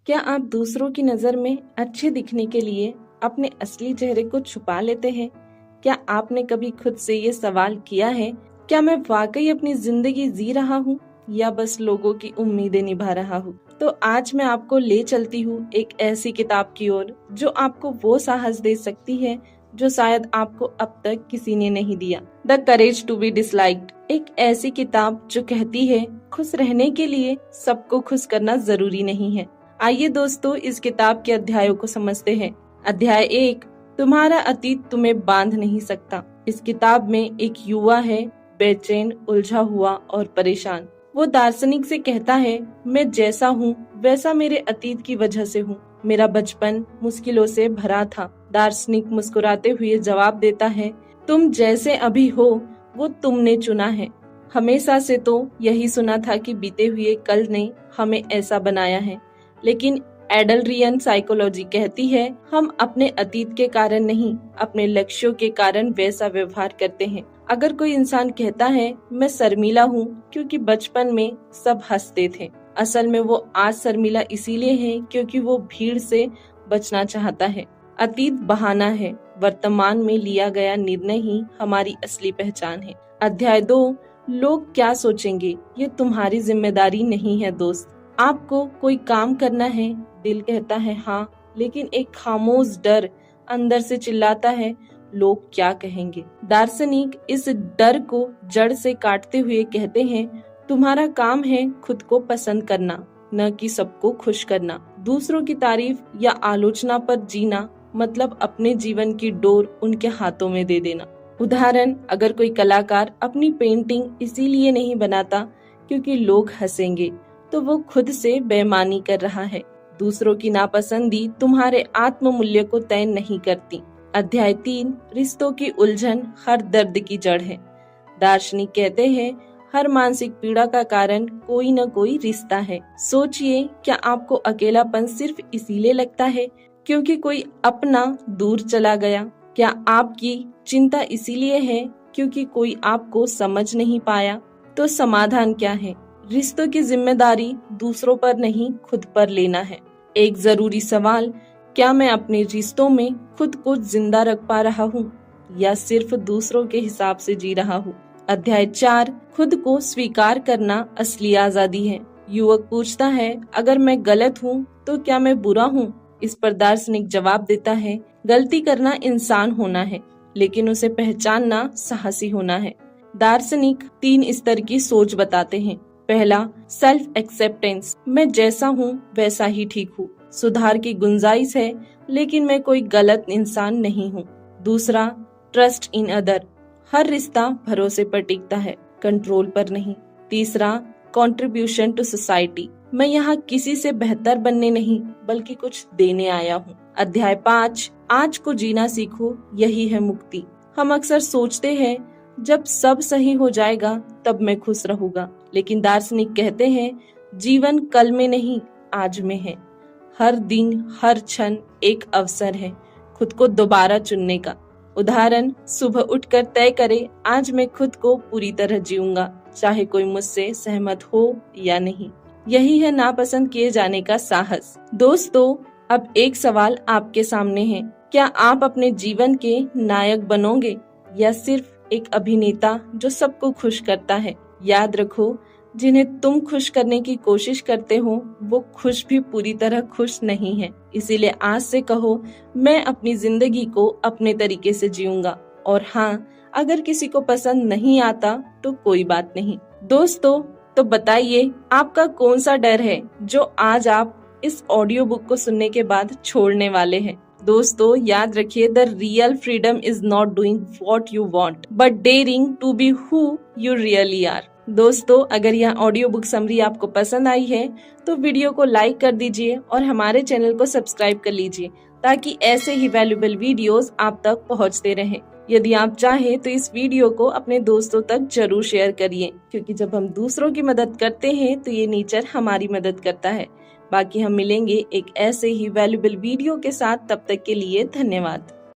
क्या आप दूसरों की नज़र में अच्छे दिखने के लिए अपने असली चेहरे को छुपा लेते हैं? क्या आपने कभी खुद से ये सवाल किया है, क्या मैं वाकई अपनी जिंदगी जी रहा हूँ या बस लोगों की उम्मीदें निभा रहा हूँ? तो आज मैं आपको ले चलती हूँ एक ऐसी किताब की ओर जो आपको वो साहस दे सकती है जो शायद आपको अब तक किसी ने नहीं दिया। The courage to be disliked, एक ऐसी किताब जो कहती है खुश रहने के लिए सबको खुश करना जरूरी नहीं है। आइए दोस्तों, इस किताब के अध्यायों को समझते हैं। अध्याय 1, तुम्हारा अतीत तुम्हें बांध नहीं सकता। इस किताब में एक युवा है, बेचैन, उलझा हुआ और परेशान। वो दार्शनिक से कहता है, मैं जैसा हूँ वैसा मेरे अतीत की वजह से हूँ। मेरा बचपन मुश्किलों से भरा था। दार्शनिक मुस्कुराते हुए जवाब देता है, तुम जैसे अभी हो वो तुमने चुना है। हमेशा से तो यही सुना था कि बीते हुए कल ने हमें ऐसा बनाया है, लेकिन एडलरियन साइकोलॉजी कहती है हम अपने अतीत के कारण नहीं, अपने लक्ष्यों के कारण वैसा व्यवहार करते हैं। अगर कोई इंसान कहता है मैं शर्मीला हूँ क्योंकि बचपन में सब हंसते थे, असल में वो आज शर्मीला इसीलिए है क्योंकि वो भीड़ से बचना चाहता है। अतीत बहाना है, वर्तमान में लिया गया निर्णय ही हमारी असली पहचान है। अध्याय 2, लोग क्या सोचेंगे ये तुम्हारी जिम्मेदारी नहीं है दोस्त। आपको कोई काम करना है, दिल कहता है हाँ, लेकिन एक खामोश डर अंदर से चिल्लाता है लोग क्या कहेंगे। दार्शनिक इस डर को जड़ से काटते हुए कहते हैं, तुम्हारा काम है खुद को पसंद करना, न कि सबको खुश करना। दूसरों की तारीफ या आलोचना पर जीना मतलब अपने जीवन की डोर उनके हाथों में दे देना। उदाहरण, अगर कोई कलाकार अपनी पेंटिंग इसीलिए नहीं बनाता क्योंकि लोग हंसेंगे, तो वो खुद से बेईमानी कर रहा है। दूसरों की नापसंदी तुम्हारे आत्म मूल्य को तय नहीं करती। अध्याय 3, रिश्तों की उलझन हर दर्द की जड़ है। दार्शनिक कहते हैं हर मानसिक पीड़ा का कारण कोई न कोई रिश्ता है। सोचिए, क्या आपको अकेलापन सिर्फ इसीलिए लगता है क्योंकि कोई अपना दूर चला गया? क्या आपकी चिंता इसीलिए है क्योंकि कोई आपको समझ नहीं पाया? तो समाधान क्या है? रिश्तों की जिम्मेदारी दूसरों पर नहीं, खुद पर लेना है। एक जरूरी सवाल, क्या मैं अपने रिश्तों में खुद को जिंदा रख पा रहा हूँ या सिर्फ दूसरों के हिसाब से जी रहा हूँ? अध्याय 4, खुद को स्वीकार करना असली आजादी है। युवक पूछता है, अगर मैं गलत हूँ तो क्या मैं बुरा हूँ? इस पर दार्शनिक जवाब देता है, गलती करना इंसान होना है, लेकिन उसे पहचानना साहसी होना है। दार्शनिक 3 स्तर की सोच बताते हैं। पहला, सेल्फ एक्सेप्टेंस, मैं जैसा हूँ वैसा ही ठीक हूँ, सुधार की गुंजाइश है, लेकिन मैं कोई गलत इंसान नहीं हूँ। दूसरा, ट्रस्ट इन अदर, हर रिश्ता भरोसे पर टिकता है, कंट्रोल पर नहीं। तीसरा, कंट्रीब्यूशन टू सोसाइटी, मैं यहाँ किसी से बेहतर बनने नहीं बल्कि कुछ देने आया हूँ। अध्याय 5, आज को जीना सीखो, यही है मुक्ति। हम अक्सर सोचते हैं जब सब सही हो जाएगा तब मैं खुश रहूंगा, लेकिन दार्शनिक कहते हैं जीवन कल में नहीं आज में है। हर दिन हर क्षण एक अवसर है खुद को दोबारा चुनने का। उदाहरण, सुबह उठकर तय करे आज मैं खुद को पूरी तरह जीऊंगा, चाहे कोई मुझसे सहमत हो या नहीं। यही है नापसंद किए जाने का साहस। दोस्तों, अब एक सवाल आपके सामने है, क्या आप अपने जीवन के नायक बनोगे या सिर्फ एक अभिनेता जो सबको खुश करता है? याद रखो, जिन्हें तुम खुश करने की कोशिश करते हो वो खुश भी पूरी तरह खुश नहीं है। इसीलिए आज से कहो, मैं अपनी जिंदगी को अपने तरीके से जीऊंगा, और हाँ, अगर किसी को पसंद नहीं आता तो कोई बात नहीं। दोस्तों, तो बताइए आपका कौन सा डर है जो आज आप इस ऑडियो बुक को सुनने के बाद छोड़ने वाले हैं? दोस्तों, याद रखिए, the real freedom is not doing what you want but daring to be who you really are. दोस्तों, अगर यह ऑडियो बुक समरी आपको पसंद आई है तो वीडियो को लाइक कर दीजिए और हमारे चैनल को सब्सक्राइब कर लीजिए ताकि ऐसे ही वैल्यूएबल वीडियोस आप तक पहुंचते रहें। यदि आप चाहें तो इस वीडियो को अपने दोस्तों तक जरूर शेयर करिए, क्योंकि जब हम दूसरों की मदद करते हैं तो ये नेचर हमारी मदद करता है। बाकी हम मिलेंगे एक ऐसे ही वैल्यूएबल वीडियो के साथ, तब तक के लिए धन्यवाद।